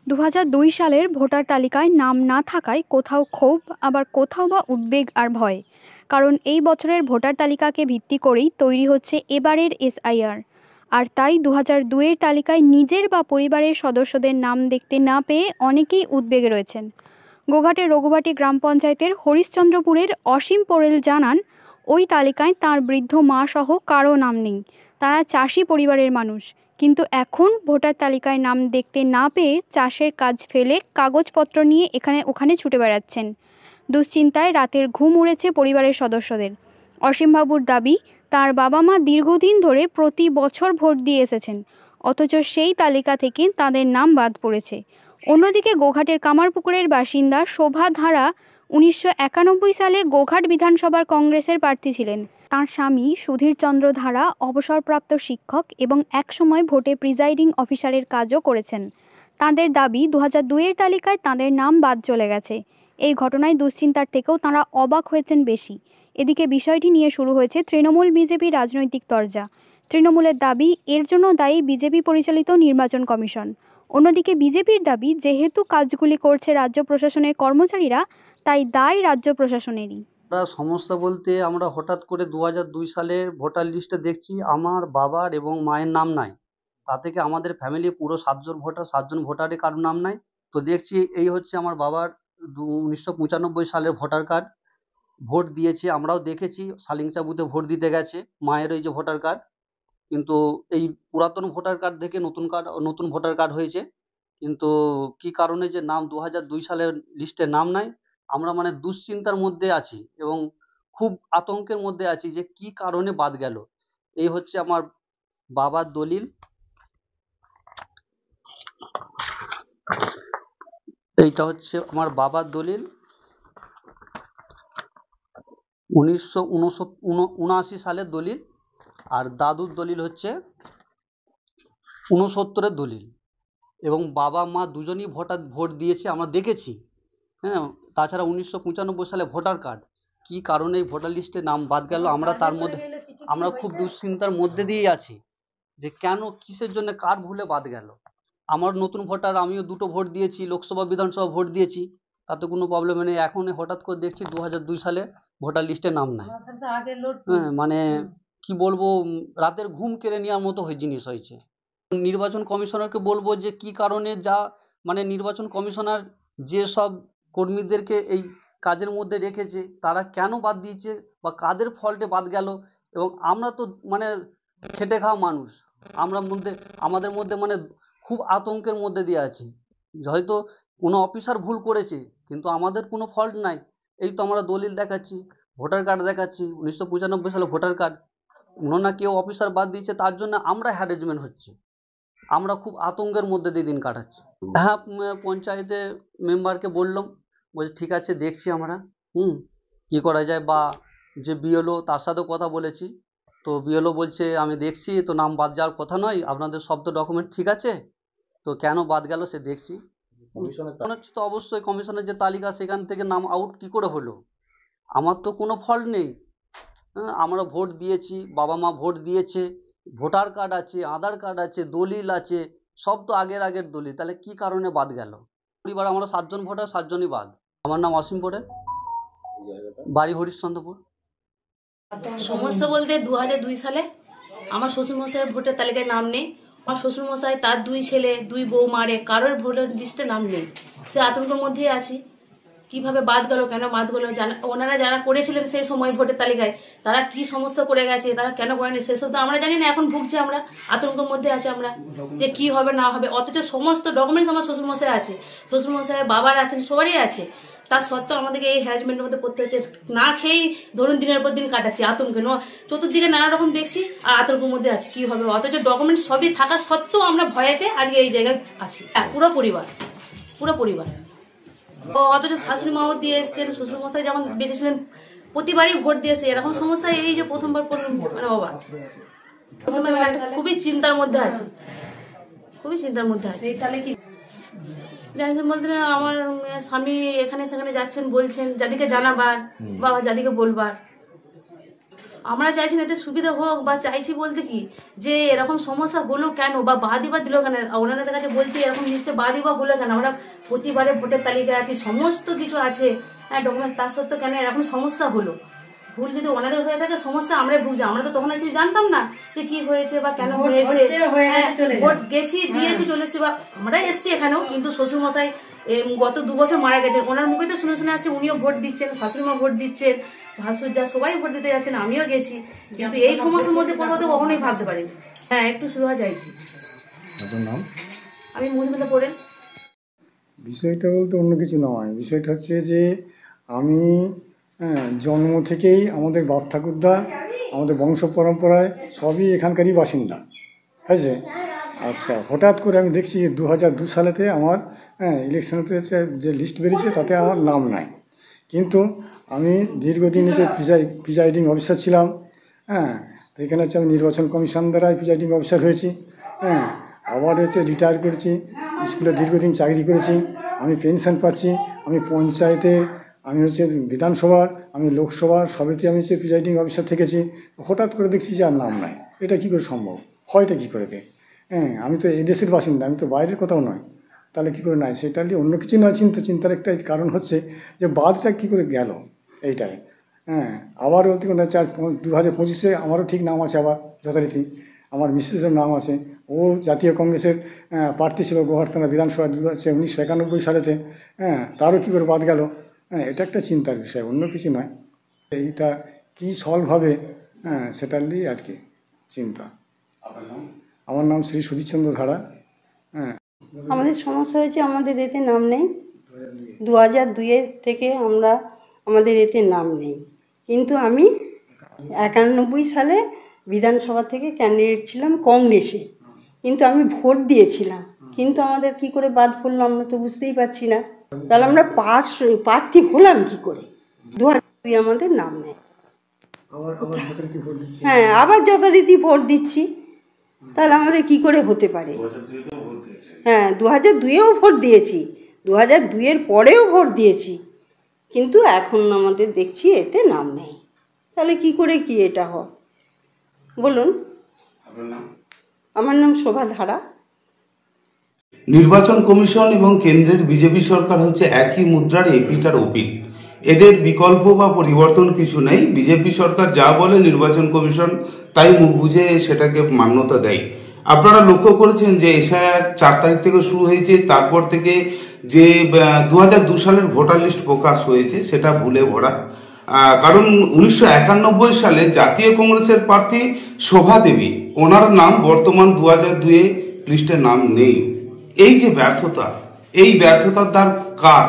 ২০০২ সালের ভোটার তালিকায় নাম না থাকায় কোথাও ক্ষোভ, আবার কোথাও বা উদ্বেগ আর ভয়। কারণ এই বছরের ভোটার তালিকাকে ভিত্তি করেই তৈরি হচ্ছে এবারের এসআইআর। আর তাই ২০০২-এর তালিকায় নিজের বা পরিবারের সদস্যদের নাম দেখতে না পেয়ে অনেকেই উদ্বেগে রয়েছেন। গোঘাটের রঘুবাটি গ্রাম পঞ্চায়েতের হরিশ্চন্দ্রপুরের অসীম পোড়েল জানান, ওই তালিকায় তাঁর বৃদ্ধ মা সহ কারো নাম নেই। তারা চাষি পরিবারের মানুষ, কিন্তু এখন ভোটার তালিকায় নাম দেখতে না পেয়ে চাষের কাজ ফেলে কাগজপত্র নিয়ে এখানে ওখানে ছুটে বেড়াচ্ছেন। দুশ্চিন্তায় রাতের ঘুম উড়েছে পরিবারের সদস্যদের। অসীমবাবুর দাবি, তার বাবা মা দীর্ঘদিন ধরে প্রতি বছর ভোট দিয়ে এসেছেন, অথচ সেই তালিকা থেকে তাদের নাম বাদ পড়েছে। অন্যদিকে গোঘাটের কামারপুকুরের বাসিন্দা শোভা ধারা ১৯৯১ সালে গোঘাট বিধানসভার কংগ্রেসের প্রার্থী ছিলেন। তাঁর স্বামী সুধীর চন্দ্র ধারা অবসরপ্রাপ্ত শিক্ষক এবং একসময় ভোটে প্রিজাইডিং অফিসারের কাজও করেছেন। তাঁদের দাবি, ২০০২-এর তালিকায় তাঁদের নাম বাদ চলে গেছে। এই ঘটনায় দুশ্চিন্তার থেকেও তাঁরা অবাক হয়েছেন বেশি। এদিকে বিষয়টি নিয়ে শুরু হয়েছে তৃণমূল বিজেপি রাজনৈতিক তরজা। তৃণমূলের দাবি, এর জন্য দায়ী বিজেপি পরিচালিত নির্বাচন কমিশন। অন্যদিকে বিজেপির দাবি, যেহেতু কাজগুলি করছে রাজ্য প্রশাসনের কর্মচারীরা, তাই দায় রাজ্য প্রশাসনেরই। সমস্যা বলতে আমরা হঠাৎ করে ২০০২ সালের ভোটার লিস্টে দেখছি আমার বাবার এবং মায়ের নাম নাই। তা থেকে আমাদের ফ্যামিলি পুরো ৭জন ভোটারে কারোর নাম নাই। তো দেখছি এই হচ্ছে আমার বাবার ১৯৯৫ সালের ভোটার কার্ড। ভোট দিয়েছে, আমরাও দেখেছি সালিংচা বুথে ভোট দিতে গেছে। মায়ের এই যে ভোটার কার্ড, কিন্তু এই পুরাতন ভোটার কার্ড থেকে নতুন ভোটার কার্ড হয়েছে। কিন্তু কি কারণে যে নাম ২০০২ সালের লিস্টে নাম নাই, আমরা মানে দুশ্চিন্তার মধ্যে আছি এবং খুব আতঙ্কের মধ্যে আছি যে কি কারণে বাদ গেল। এই হচ্ছে আমার বাবার দলিল, এইটা হচ্ছে আমার বাবার দলিল ১৯৭৯ সালের দলিল, আর দাদুর দলিল হচ্ছে ৬৯-এর দলিল। এবং বাবা মা দুজনই ভোট দিয়েছে, আমরা দেখেছি। হ্যাঁ, তাছাড়া ১৯৯৫ সালে ভোটার কার্ড, কি কারণে এই ভোটার লিস্টে নাম বাদ গেল আমরা খুব দুশ্চিন্তার মধ্যে দিয়েই আছি যে কেন, কিসের জন্য, কার ভুলে বাদ গেল। আমার নতুন ভোটার, আমিও ২টো ভোট দিয়েছি, লোকসভা বিধানসভা ভোট দিয়েছি, তাতে কোনো প্রবলেম নেই। এখন হঠাৎ করে দেখছি ২০০২ সালে ভোটার লিস্টে নাম নাই। হ্যাঁ, মানে কি বলবো, রাতের ঘুম কেড়ে নেওয়ার মতো জিনিস হয়েছে। নির্বাচন কমিশনারকে বলবো যে কি কারণে, মানে নির্বাচন কমিশনার যেসব কর্মীদেরকে এই কাজের মধ্যে রেখেছে তারা কেন বাদ দিয়েছে বা কাদের ফল্টে বাদ গেল। এবং আমরা তো মানে খেটে খাওয়া মানুষ, আমাদের মধ্যে মানে খুব আতঙ্কের মধ্যে দিয়ে আছি। হয়তো কোনো অফিসার ভুল করেছে, কিন্তু আমাদের কোনো ফল্ট নাই। এই তো আমরা দলিল দেখাচ্ছি, ভোটার কার্ড দেখাচ্ছি, ১৯৯৫ সালে ভোটার কার্ড, না কেউ অফিসার বাদ দিয়েছে, তার জন্য আমরা হ্যারাসমেন্ট হচ্ছে। আমরা খুব আতঙ্কের মধ্যে দিয়ে দিন কাটাচ্ছি। হ্যাঁ, পঞ্চায়েতের মেম্বারকে বললাম, বলছে ঠিক আছে দেখছি আমরা কি করা যায়, বা যে বিএলও তার সাথেও কথা বলেছি। তো বিএলও বলছে আমি দেখছি, তো নাম বাদ যাওয়ার কথা নয়, আপনাদের সব তো ডকুমেন্ট ঠিক আছে, তো কেন বাদ গেল সে দেখছি। মনে হচ্ছে তো অবশ্যই কমিশনের যে তালিকা সেখান থেকে নাম আউট কি করে হলো, আমার তো কোনো ফল্ট নেই। আমরা ভোট দিয়েছি, বাবা মা ভোট দিয়েছে, ভোটার কার্ড আছে, আধার কার্ড আছে, দলিল আছে, সব তো আগের দলিল, তাহলে কি কারণে বাদ গেল। পরিবার আমরা ৭জন ভোটার, ৭জনই বাদ। আমার নাম অসীম পোড়েল, বাড়ি হরিশ্চন্দ্রপুর। সমস্যা বলতে ২০০২ সালে আমার শ্বশুরমশাইয়ের ভোটার তালিকায় নাম নেই। আমার শ্বশুরমশাই, তার 2 ছেলে, 2 বউ মারে, কারোর ভোটার লিস্টে নাম নেই। সে আতঙ্কের মধ্যেই আছি, কিভাবে বাদ গেল, কেন বাদ গেল। ওনারা যারা করেছিলেন সেই সময় ভোটের তালিকায়, তারা কি সমস্যা করে গেছে, তারা কেন করেনি সেসব তো আমরা জানি না। এখন ভুগছি আমরা, আতঙ্কের মধ্যে আছি আমরা যে কি হবে না হবে। অথচ সমস্ত ডকুমেন্টস আমার শ্বশুরমশাই আছে, শ্বশুরমশাই বাবার আছেন, সবারই আছে। তার সত্ত্বেও আমাদেরকে এই হ্যারাসমেন্টের মধ্যে পড়তে হচ্ছে। না খেয়েই ধরুন দিনের পর দিন কাটাচ্ছি আতঙ্কে, চতুর্দিকে নানা রকম দেখছি আর আতঙ্কের মধ্যে আছি কি হবে। অথচ ডকুমেন্ট সবই থাকা সত্ত্বেও আমরা ভয়েতে আজকে এই জায়গায় আছি, পুরো পরিবার। অথচ শাশুড়ি মাও দিয়ে এসছেন, শ্বশুর মশাই যখন বেঁচেছিলেন প্রতিবারই ভোট দিয়েছে। এরকম সমস্যা এই যে প্রথমবার মানে অবাক, খুবই চিন্তার মধ্যে আছে। জানিয়েছেন বলতে আমার স্বামী এখানে সেখানে যাচ্ছেন, বলছেন যাদিকে জানাবার বা যাদিকে বলবার। আমরা চাইছি না এতে সুবিধা হোক, বা চাইছি বলতে কি যে এরকম সমস্যা হলো কেন, বা বাদই বা দিল কেন, ওনাদের কাছে বলছি এরকম লিস্টে বাদই বা হলো কেন, আমরা প্রতিবারে ভোটের তালিকায় আছি, সমস্ত কিছু আছে, হ্যাঁ ডকুমেন্ট, তা সত্ত্বেও কেন এরকম সমস্যা হলো? ভুল যদি ওনাদের হয়ে থাকে সমস্যা আমরাই ভুগছি, আমরা তো তখন আর কিছু জানতাম না যে কি হয়েছে বা কেন হয়েছে। ভোট গেছি, দিয়েছি, চলে এসেছি, বা আমরা এসছি এখানেও, কিন্তু শ্বশুর মশাই গত 2 বছর মারা গেছেন, ওনার মুখে তো শুনে শুনে আসছে উনিও ভোট দিচ্ছেন, শাশুড়ি মা ভোট দিচ্ছেন, ভাসুর যা সবাই ভোট দিতে যাচ্ছেন, আমিও গেছি, কিন্তু এই সমস্যার মধ্যে পড়বো তো কখনোই ভাবতে পারিনি। হ্যাঁ, একটু সুবিধা চাইছি। আমি মধুমিতা পড়েন। বিষয়টা বলতে অন্য কিছু নয়, বিষয়টা হচ্ছে যে আমি জন্ম থেকেই আমাদের বাপ ঠাকুরদা, আমাদের বংশ পরম্পরায় সবই এখানকারই বাসিন্দা, হয়েছে। আচ্ছা, হঠাৎ করে আমি দেখছি 2002 সালেতে আমার ইলেকশনেতে যে লিস্ট বেরিয়েছে তাতে আমার নাম নাই, কিন্তু আমি দীর্ঘদিন এসে প্রিজাইডিং অফিসার ছিলাম। তো এখানে হচ্ছে আমি নির্বাচন কমিশন দ্বারা প্রিজাইডিং অফিসার হয়েছি। আবার হচ্ছে রিটায়ার করেছি, স্কুলে দীর্ঘদিন চাকরি করেছি, আমি পেনশন পাচ্ছি, আমি পঞ্চায়েতের, আমি হচ্ছে বিধানসভার, আমি লোকসভার সবেতে আমি হচ্ছে প্রিজাইডিং অফিসার থেকেছি। হঠাৎ করে দেখছি যে আর নাম নাই, এটা কী করে সম্ভব? হয়টা কী করে? আমি তো এই দেশের বাসিন্দা, আমি তো বাইরের কোথাও নয়, তাহলে কী করে নাই? সেটা নিয়ে অন্য কিছু নয়, চিন্তার একটা কারণ হচ্ছে যে বাদটা কী করে গেল এইটাই। আবার 2025-এ আমারও ঠিক নাম আছে, আবার যথারীতি আমার মিসেসের নাম আছে, ও জাতীয় কংগ্রেসের প্রার্থী ছিল গোহারথানা বিধানসভা 1991 সালেতে। তারও কী করে বাদ গেল? এটা একটা চিন্তার বিষয়, অন্য কিছু নয়। এইটা কী সলভ হবে সেটা নিয়ে আর কি চিন্তা। আমার নাম শ্রী সুধীরচন্দ্র ধারা। আমাদের সমস্যা হয়েছে, আমাদের এতে নাম নেই। 2002 থেকে আমাদের এতে নাম নেই, কিন্তু আমি 91 সালে বিধানসভা থেকে ক্যান্ডিডেট ছিলাম কংগ্রেসে, কিন্তু আমি ভোট দিয়েছিলাম, কিন্তু আমাদের কি করে বাদ পড়লো আমরা তো বুঝতেই পারছি না। তাহলে আমরা প্রার্থী হলাম কি করে? 2002 আমাদের নাম নেই। হ্যাঁ, আবার যথারীতি ভোট দিচ্ছি, তাহলে আমাদের কি করে হতে পারে? হ্যাঁ, 2002-এও ভোট দিয়েছি, 2002-এর পরেও ভোট দিয়েছি, কিন্তু এখন আমাদের দেখছি এতে নাম নেই, তাহলে কি করে কি এটা হয় বলুন? আমার নাম শোভা ধারা। নির্বাচন কমিশন এবং কেন্দ্রের বিজেপি সরকার হচ্ছে একই মুদ্রার এপিঠ আর ওপিঠ, এদের বিকল্প বা পরিবর্তন কিছু নেই। বিজেপি সরকার যা বলে নির্বাচন কমিশন তাই মুখ বুঝে সেটাকে মান্যতা দেয়। আপনারা লক্ষ্য করেছেন যে এসআইআর 4 তারিখ থেকে শুরু হয়েছে, তারপর থেকে যে 2002 সালের ভোটার লিস্ট প্রকাশ হয়েছে সেটা ভুলে ভরা। কারণ 1991 সালে জাতীয় কংগ্রেসের প্রার্থী শোভা দেবী, ওনার নাম বর্তমান 2002 লিস্টে নাম নেই। এই যে ব্যর্থতা, এই ব্যর্থতার দায় কার?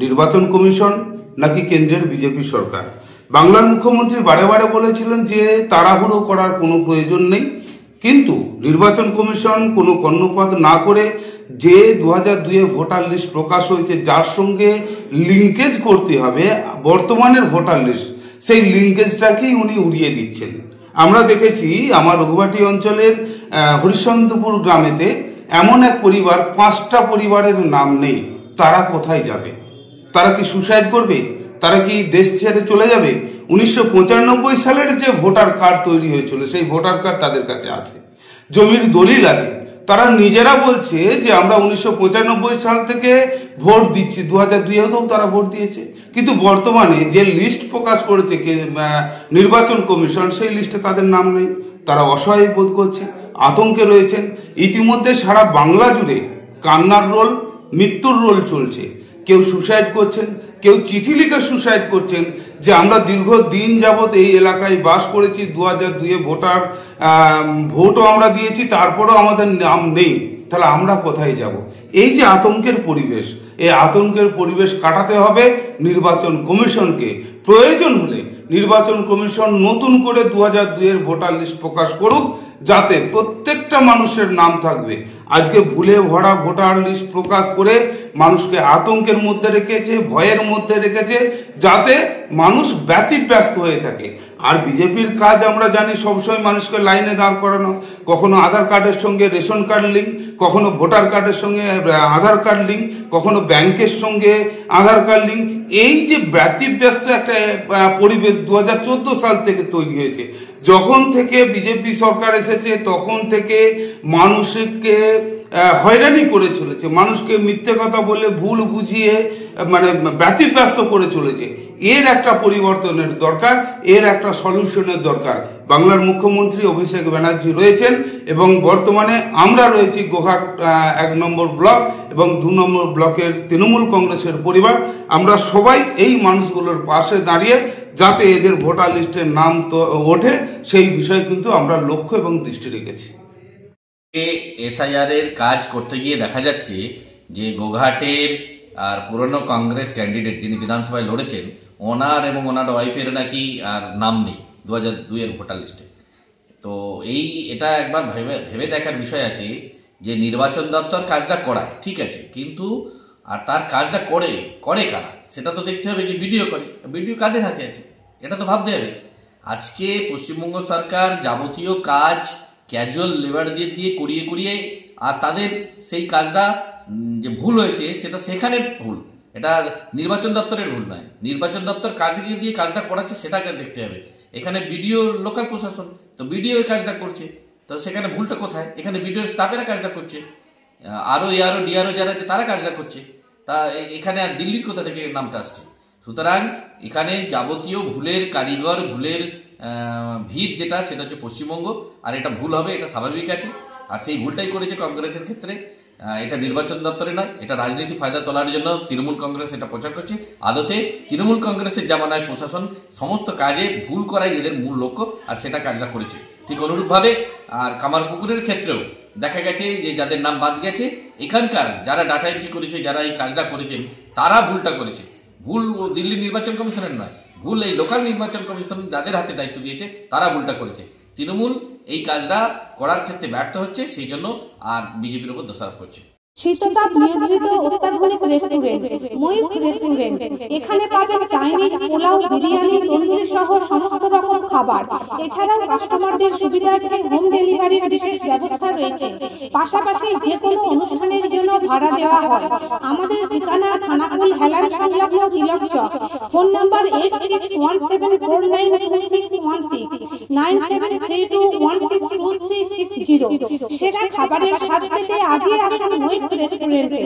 নির্বাচন কমিশন নাকি কেন্দ্রের বিজেপি সরকার? বাংলার মুখ্যমন্ত্রী বারে বারে বলেছিলেন যে তাড়াহুড়ো করার কোনো প্রয়োজন নেই, কিন্তু নির্বাচন কমিশন কোনো কর্ণপাত না করে যে 2002 ভোটার লিস্ট প্রকাশ হয়েছে, যার সঙ্গে লিঙ্কেজ করতে হবে বর্তমানের ভোটার লিস্ট, সেই লিঙ্কেজটাকেই উনি উড়িয়ে দিচ্ছেন। আমরা দেখেছি আমার রঘুবাটি অঞ্চলের হরিশ্চন্দ্রপুর গ্রামেতে এমন এক পরিবার, 5টা পরিবারের নাম নেই। তারা কোথায় যাবে? তারা কি সুসাইড করবে? তারা কি দেশ ছেড়ে চলে যাবে? 1995 সালের যে ভোটার কার্ড তৈরি হয়েছিল সেই ভোটার কার্ড তাদের কাছে আছে, জমির দলিল আছে। তারা নিজেরা বলছে যে আমরা 1995 সাল থেকে ভোট দিচ্ছি, 2002-তেও তারা ভোট দিয়েছে, কিন্তু বর্তমানে যে লিস্ট প্রকাশ করেছে নির্বাচন কমিশন সেই লিস্টে তাদের নাম নেই। তারা অসহায় বোধ করছে, আতঙ্কে রয়েছেন। ইতিমধ্যে সারা বাংলা জুড়ে কান্নার রোল, মৃত্যুর রোল চলছে। কেউ সুসাইড করছেন, কেউ চিঠি লিখে সুসাইড করছেন যে আমরা দীর্ঘদিন যাবৎ এই এলাকায় বাস করেছি, 2002 ভোটও আমরা দিয়েছি, তারপরেও আমাদের নাম নেই, তাহলে আমরা কোথায় যাব? এই যে আতঙ্কের পরিবেশ, এই আতঙ্কের পরিবেশ কাটাতে হবে নির্বাচন কমিশনকে। প্রয়োজন হলে নির্বাচন কমিশন নতুন করে 2002 ভোটার লিস্ট প্রকাশ করুক, যাতে প্রত্যেকটা মানুষের নাম থাকবে। আজকে ভুলে ভরা ভোটার লিস্ট প্রকাশ করে মানুষকে আতঙ্কের মধ্যে রেখেছে, ভয়ের মধ্যে রেখেছে, যাতে মানুষ ব্যতিব্যস্ত হয়ে থাকে। আর বিজেপির কাজ আমরা জানি সবসময় মানুষকে লাইনে দাঁড় করানো, কখনো আধার কার্ডের সঙ্গে রেশন কার্ড লিঙ্ক, কখনো ভোটার কার্ডের সঙ্গে আধার কার্ড লিঙ্ক, কখনো ব্যাংকের সঙ্গে আধার কার্ড লিঙ্ক। এই যে ব্যতিব্যস্ত একটা পরিবেশ 2014 সাল থেকে তৈরি হয়েছে, যখন থেকে বিজেপি সরকার এসেছে তখন থেকে মানুষকে হয়রানি করে চলেছে, মানুষকে মিথ্যে কথা বলে ভুল বুঝিয়ে মানে ব্যতিব্যস্ত করে চলেছে। এর একটা পরিবর্তনের দরকার, এর একটা সলিউশনের দরকার। বাংলার মুখ্যমন্ত্রী অভিষেক ব্যানার্জি রয়েছেন এবং বর্তমানে আমরা রয়েছি গোঘাট 1 নম্বর ব্লক এবং 2 নম্বর ব্লকের তৃণমূল কংগ্রেসের পরিবার। আমরা সবাই এই মানুষগুলোর পাশে দাঁড়িয়ে যাতে এদের ভোটার লিস্টের নাম তো ওঠে সেই বিষয়ে কিন্তু আমরা লক্ষ্য এবং দৃষ্টি রেখেছি। এসআইআর এর কাজ করতে গিয়ে দেখা যাচ্ছে যে গোঘাটের আর পুরনো কংগ্রেস ক্যান্ডিডেট যিনি বিধানসভায় লড়েছেন, ওনার এবং ওনার ওয়াইফের নাকি আর নাম নেই 2002 এর ভোটার লিস্টে। তো এটা একবার ভেবে দেখার বিষয় আছে যে নির্বাচন দপ্তর কাজটা করায় ঠিক আছে, কিন্তু আর তার কাজটা করে কারা সেটা তো দেখতে হবে। যে ভিডিও করে, ভিডিও কাদের হাতে আছে এটা তো ভাবতে হবে। আজকে পশ্চিমবঙ্গ সরকার যাবতীয় কাজ ক্যাজুয়াল লেবার দিয়ে করিয়ে আর তাদের সেই কাজটা যে ভুল হয়েছে সেটা সেখানে ভুল, এটা নির্বাচন দপ্তরের ভুল নয়। নির্বাচন দপ্তর কাজে দিয়ে কাজটা করাচ্ছে সেটাকে দেখতে হবে। এখানে বিডিও লোকাল প্রশাসন, তো বিডিও কাজটা করছে, তো সেখানে ভুলটা কোথায়? এখানে বিডিও স্টাফেরা কাজটা করছে, আরও এআরও ডিআরও যারা আছে তারা কাজটা করছে। তা এখানে আর দিল্লির কোথা থেকে নামটা আসছে? সুতরাং এখানে যাবতীয় ভুলের কারিগর, ভুলের ভিত যেটা সেটা হচ্ছে পশ্চিমবঙ্গ। আর এটা ভুল হবে, এটা স্বাভাবিক আছে। আর সেই ভুলটাই করেছে কংগ্রেসের ক্ষেত্রে। এটা নির্বাচন দপ্তরে নয়, এটা রাজনীতি ফায়দা তোলার জন্য তৃণমূল কংগ্রেস এটা প্রচার করছে। আদতে তৃণমূল কংগ্রেসের জামানায় প্রশাসন সমস্ত কাজে ভুল করাই এদের মূল লক্ষ্য, আর সেটা কাজটা করেছে। ঠিক অনুরূপভাবে আর কামারপুকুরের ক্ষেত্রেও দেখা গেছে যে যাদের নাম বাদ গেছে, এখানকার যারা ডাটা এন্ট্রি করেছে, যারা এই কাজটা করেছেন, তারা ভুলটা করেছে। ভুল দিল্লি নির্বাচন কমিশনের নয়, ভুল এই লোকাল নির্বাচন কমিশন যাদের হাতে দায়িত্ব দিয়েছে তারা ভুলটা করেছে। তৃণমূল এই কাজটা করার ক্ষেত্রে ব্যর্থ হচ্ছে, সেই জন্য আর বিজেপির উপর দোষারোপ করছে। শীততাপ নিয়ন্ত্রিত অত্যাধুনিক রেস্টুরেন্ট ময়ূখ রেস্টুরেন্ট। এখানে পাবেন চাইনিজ, পোলাও, বিরিয়ানি, তন্দুরি সহ সমস্ত রকম খাবার। এছাড়াও কাস্টমারদের সুবিধার্থে হোম ডেলিভারির বিশেষ ব্যবস্থা রয়েছে। পাশাপাশি যে কোনো অনুষ্ঠানের জন্য ভাড়া দেওয়া হয়। আমাদের ঠিকানা থানাকুল হেলান সংলগ্ন তিলক চক। Phone number 8617492616 9732162360। সেরা খাবারের স্বাদ পেতে আজই আসুন ময়ূখ রেস্টুরেন্টে।